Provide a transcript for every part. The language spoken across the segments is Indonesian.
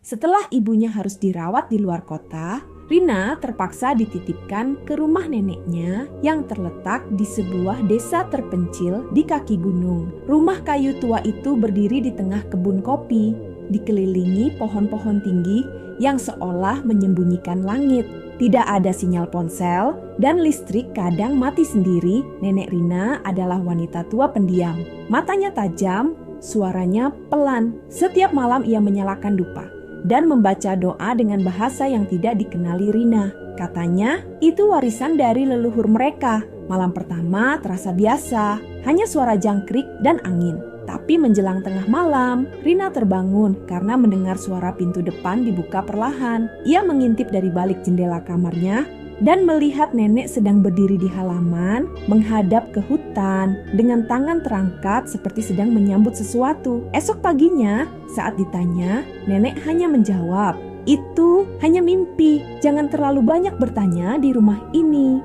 Setelah ibunya harus dirawat di luar kota, Rina terpaksa dititipkan ke rumah neneknya yang terletak di sebuah desa terpencil di kaki gunung. Rumah kayu tua itu berdiri di tengah kebun kopi, dikelilingi pohon-pohon tinggi yang seolah menyembunyikan langit. Tidak ada sinyal ponsel dan listrik kadang mati sendiri. Nenek Rina adalah wanita tua pendiam. Matanya tajam, suaranya pelan. Setiap malam ia menyalakan dupa dan membaca doa dengan bahasa yang tidak dikenali Rina. Katanya, itu warisan dari leluhur mereka. Malam pertama terasa biasa, hanya suara jangkrik dan angin. Tapi menjelang tengah malam, Rina terbangun karena mendengar suara pintu depan dibuka perlahan. Ia mengintip dari balik jendela kamarnya dan melihat nenek sedang berdiri di halaman, menghadap ke hutan dengan tangan terangkat seperti sedang menyambut sesuatu. Esok paginya, saat ditanya, nenek hanya menjawab, "Itu hanya mimpi, jangan terlalu banyak bertanya di rumah ini."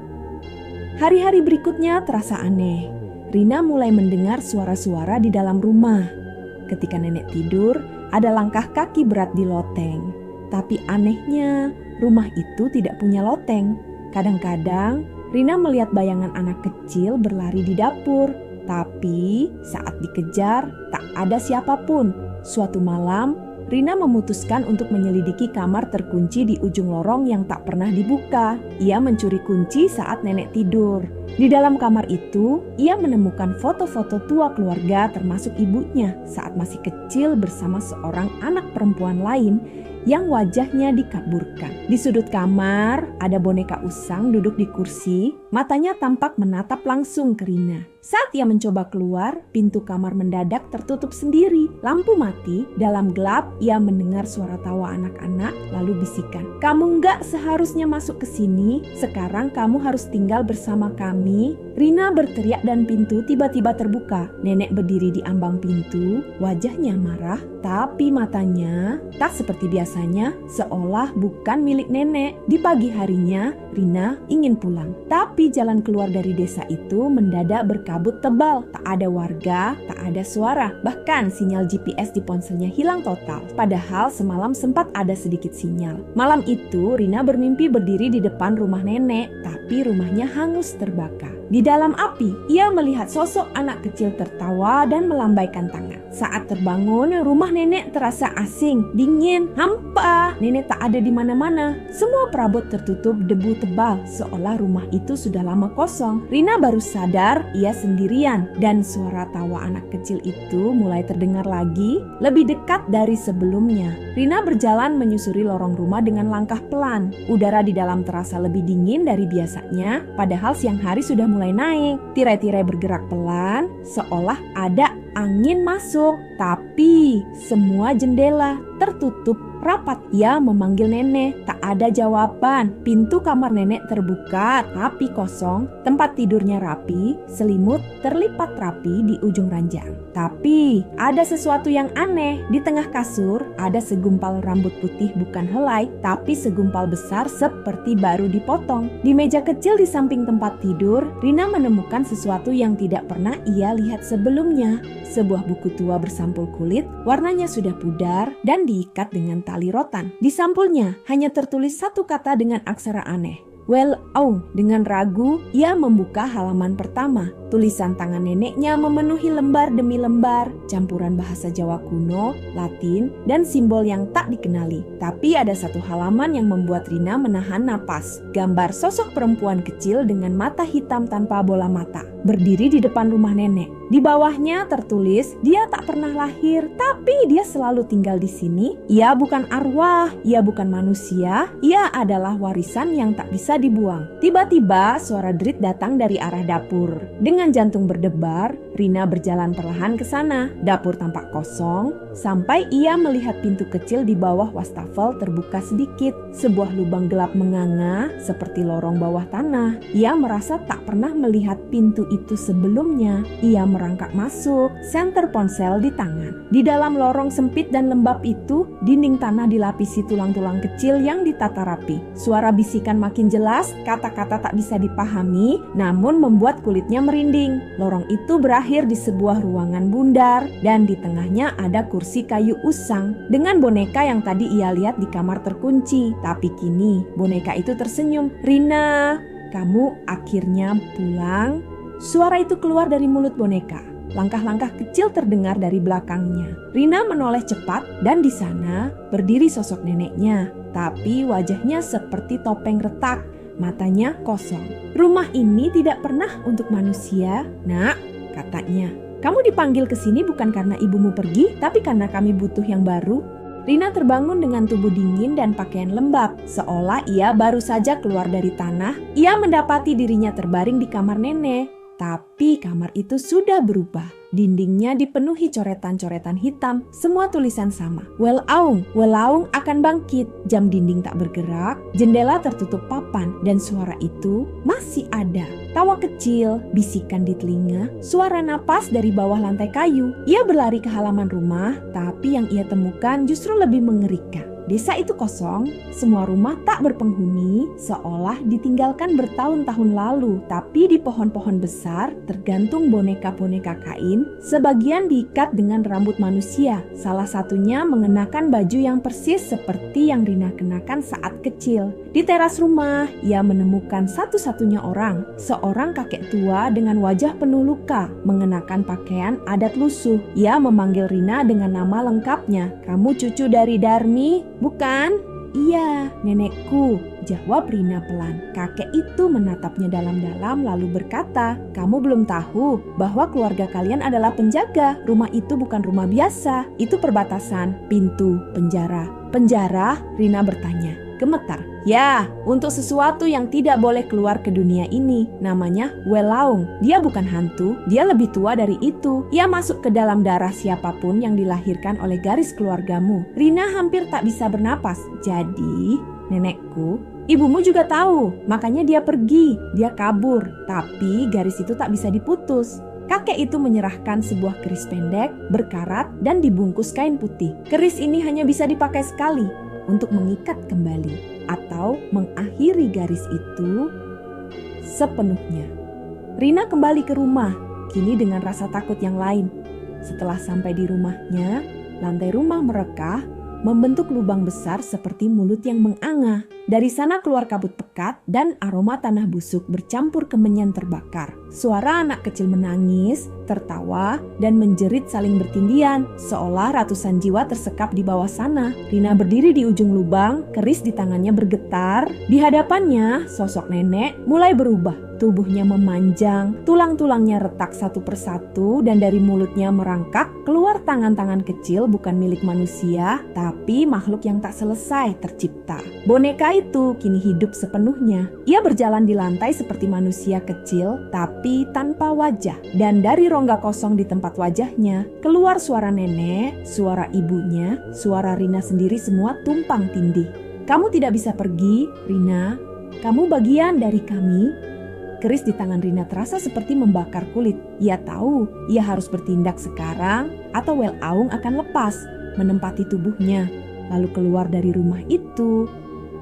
Hari-hari berikutnya terasa aneh. Rina mulai mendengar suara-suara di dalam rumah. Ketika nenek tidur, ada langkah kaki berat di loteng. Tapi anehnya, rumah itu tidak punya loteng. Kadang-kadang Rina melihat bayangan anak kecil berlari di dapur. Tapi saat dikejar, tak ada siapapun. Suatu malam, Rina memutuskan untuk menyelidiki kamar terkunci di ujung lorong yang tak pernah dibuka. Ia mencuri kunci saat nenek tidur. Di dalam kamar itu, ia menemukan foto-foto tua keluarga termasuk ibunya saat masih kecil bersama seorang anak perempuan lain yang wajahnya dikaburkan. Di sudut kamar, ada boneka usang duduk di kursi, matanya tampak menatap langsung ke Rina. Saat ia mencoba keluar, pintu kamar mendadak tertutup sendiri. Lampu mati, dalam gelap ia mendengar suara tawa anak-anak lalu bisikan, "Kamu nggak seharusnya masuk ke sini, sekarang kamu harus tinggal bersama kami." Rina berteriak dan pintu tiba-tiba terbuka. Nenek berdiri di ambang pintu, wajahnya marah, tapi matanya tak seperti biasanya, seolah bukan milik nenek. Di pagi harinya, Rina ingin pulang, tapi jalan keluar dari desa itu mendadak berkabut tebal. Tak ada warga, tak ada suara, bahkan sinyal GPS di ponselnya hilang total. Padahal semalam sempat ada sedikit sinyal. Malam itu, Rina bermimpi berdiri di depan rumah nenek, tapi rumahnya hangus terbakar. Di dalam api, ia melihat sosok anak kecil tertawa dan melambaikan tangan. Saat terbangun, rumah nenek terasa asing, dingin, hampa. Nenek tak ada di mana-mana. Semua perabot tertutup debu tebal, seolah rumah itu sudah lama kosong. Rina baru sadar ia sendirian, dan suara tawa anak kecil itu mulai terdengar lagi, lebih dekat dari sebelumnya. Rina berjalan menyusuri lorong rumah dengan langkah pelan. Udara di dalam terasa lebih dingin dari biasanya, padahal siang hari sudah mulai naik. Tirai-tirai bergerak pelan, seolah ada angin masuk, tapi semua jendela tertutup rapat. Ia memanggil nenek, tak ada jawaban. Pintu kamar nenek terbuka tapi kosong. Tempat tidurnya rapi, selimut terlipat rapi di ujung ranjang. Tapi ada sesuatu yang aneh. Di tengah kasur ada segumpal rambut putih bukan helai, tapi segumpal besar seperti baru dipotong. Di meja kecil di samping tempat tidur, Rina menemukan sesuatu yang tidak pernah ia lihat sebelumnya. Sebuah buku tua bersampul kulit, warnanya sudah pudar dan diikat dengan tali rotan. Di sampulnya hanya tertulis satu kata dengan aksara aneh, "Well, oh." Dengan ragu, ia membuka halaman pertama. Tulisan tangan neneknya memenuhi lembar demi lembar, campuran bahasa Jawa kuno, Latin, dan simbol yang tak dikenali. Tapi ada satu halaman yang membuat Rina menahan napas. Gambar sosok perempuan kecil dengan mata hitam tanpa bola mata, berdiri di depan rumah nenek. Di bawahnya tertulis, dia tak pernah lahir, tapi dia selalu tinggal di sini. Ia bukan arwah, ia bukan manusia, ia adalah warisan yang tak bisa dibuang. Tiba-tiba suara derit datang dari arah dapur. Dengan jantung berdebar, Rina berjalan perlahan ke sana. Dapur tampak kosong, sampai ia melihat pintu kecil di bawah wastafel terbuka sedikit. Sebuah lubang gelap menganga seperti lorong bawah tanah. Ia merasa tak pernah melihat pintu itu sebelumnya. Ia merangkak masuk, senter ponsel di tangan. Di dalam lorong sempit dan lembab itu, dinding tanah dilapisi tulang-tulang kecil yang ditata rapi. Suara bisikan makin jelas, kata-kata tak bisa dipahami, namun membuat kulitnya merinding. dinding. Lorong itu berakhir di sebuah ruangan bundar dan di tengahnya ada kursi kayu usang dengan boneka yang tadi ia lihat di kamar terkunci. Tapi kini boneka itu tersenyum. "Rina, kamu akhirnya pulang?" Suara itu keluar dari mulut boneka. Langkah-langkah kecil terdengar dari belakangnya. Rina menoleh cepat dan di sana berdiri sosok neneknya. Tapi wajahnya seperti topeng retak, matanya kosong. "Rumah ini tidak pernah untuk manusia, Nak," katanya. "Kamu dipanggil ke sini bukan karena ibumu pergi, tapi karena kami butuh yang baru." Rina terbangun dengan tubuh dingin dan pakaian lembab, seolah ia baru saja keluar dari tanah. Ia mendapati dirinya terbaring di kamar nenek. Tapi kamar itu sudah berubah. Dindingnya dipenuhi coretan-coretan hitam, semua tulisan sama. Welaung akan bangkit." Jam dinding tak bergerak, jendela tertutup papan, dan suara itu masih ada. Tawa kecil, bisikan di telinga, suara napas dari bawah lantai kayu. Ia berlari ke halaman rumah, tapi yang ia temukan justru lebih mengerikan. Desa itu kosong, semua rumah tak berpenghuni, seolah ditinggalkan bertahun-tahun lalu. Tapi di pohon-pohon besar tergantung boneka-boneka kain, sebagian diikat dengan rambut manusia. Salah satunya mengenakan baju yang persis seperti yang Rina kenakan saat kecil. Di teras rumah, ia menemukan satu-satunya orang, seorang kakek tua dengan wajah penuh luka, mengenakan pakaian adat lusuh. Ia memanggil Rina dengan nama lengkapnya. "Kamu cucu dari Darmi, bukan?" "Iya, nenekku," jawab Rina pelan. Kakek itu menatapnya dalam-dalam lalu berkata, "Kamu belum tahu bahwa keluarga kalian adalah penjaga. Rumah itu bukan rumah biasa, itu perbatasan, pintu, penjara." "Penjara?" Rina bertanya, gemetar. "Ya, untuk sesuatu yang tidak boleh keluar ke dunia ini. Namanya Welaung. Dia bukan hantu, dia lebih tua dari itu. Ia masuk ke dalam darah siapapun yang dilahirkan oleh garis keluargamu." Rina hampir tak bisa bernapas. "Jadi, nenekku, ibumu juga tahu, makanya dia pergi, dia kabur. Tapi garis itu tak bisa diputus." Kakek itu menyerahkan sebuah keris pendek, berkarat, dan dibungkus kain putih. Keris ini hanya bisa dipakai sekali untuk mengikat kembali atau mengakhiri garis itu sepenuhnya. Rina kembali ke rumah, kini dengan rasa takut yang lain. Setelah sampai di rumahnya, lantai rumah merekah, membentuk lubang besar seperti mulut yang menganga. Dari sana keluar kabut pekat dan aroma tanah busuk bercampur kemenyan terbakar. Suara anak kecil menangis, tertawa, dan menjerit saling bertindihan, seolah ratusan jiwa tersekap di bawah sana. Rina berdiri di ujung lubang, keris di tangannya bergetar. Di hadapannya, sosok nenek mulai berubah. Tubuhnya memanjang, tulang-tulangnya retak satu persatu, dan dari mulutnya merangkak keluar tangan-tangan kecil bukan milik manusia, tapi makhluk yang tak selesai tercipta. Boneka itu kini hidup sepenuhnya. Ia berjalan di lantai seperti manusia kecil, tapi tanpa wajah. Dan dari rongga kosong di tempat wajahnya, keluar suara nenek, suara ibunya, suara Rina sendiri, semua tumpang tindih. "Kamu tidak bisa pergi, Rina. Kamu bagian dari kami." Keris di tangan Rina terasa seperti membakar kulit. Ia tahu ia harus bertindak sekarang atau Welaung akan lepas, menempati tubuhnya, lalu keluar dari rumah itu,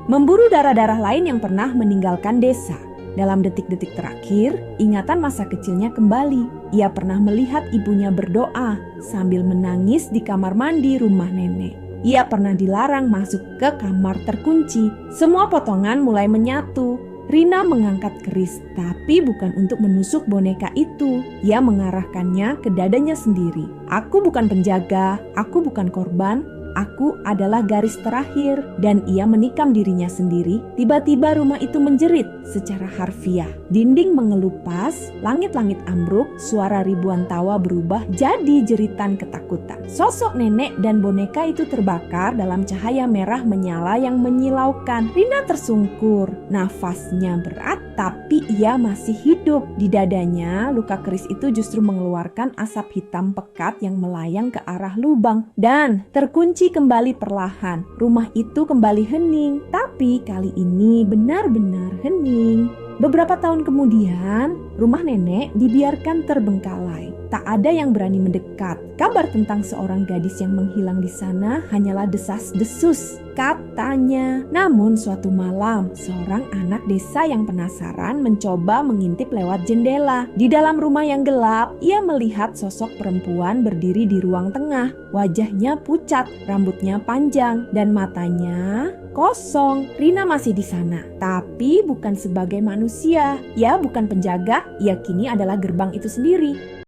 memburu darah-darah lain yang pernah meninggalkan desa. Dalam detik-detik terakhir, ingatan masa kecilnya kembali. Ia pernah melihat ibunya berdoa sambil menangis di kamar mandi rumah nenek. Ia pernah dilarang masuk ke kamar terkunci. Semua potongan mulai menyatu. Rina mengangkat keris, tapi bukan untuk menusuk boneka itu. Ia mengarahkannya ke dadanya sendiri. "Aku bukan penjaga, aku bukan korban. Aku adalah garis terakhir." Dan ia menikam dirinya sendiri. Tiba-tiba rumah itu menjerit secara harfiah. Dinding mengelupas, langit-langit ambruk, suara ribuan tawa berubah jadi jeritan ketakutan. Sosok nenek dan boneka itu terbakar dalam cahaya merah menyala yang menyilaukan. Rina tersungkur, nafasnya berat, tapi ia masih hidup. Di dadanya, luka keris itu justru mengeluarkan asap hitam pekat yang melayang ke arah lubang dan terkunci kembali perlahan. Rumah itu kembali hening, tapi kali ini benar-benar hening. Beberapa tahun kemudian, Rumah nenek dibiarkan terbengkalai. Tak ada yang berani mendekat. Kabar tentang seorang gadis yang menghilang di sana hanyalah desas-desus, katanya. Namun suatu malam, seorang anak desa yang penasaran mencoba mengintip lewat jendela. Di dalam rumah yang gelap, ia melihat sosok perempuan berdiri di ruang tengah. Wajahnya pucat, rambutnya panjang, dan matanya kosong. Rina masih di sana, tapi bukan sebagai manusia. Ia bukan penjaga, ia kini adalah gerbang itu sendiri.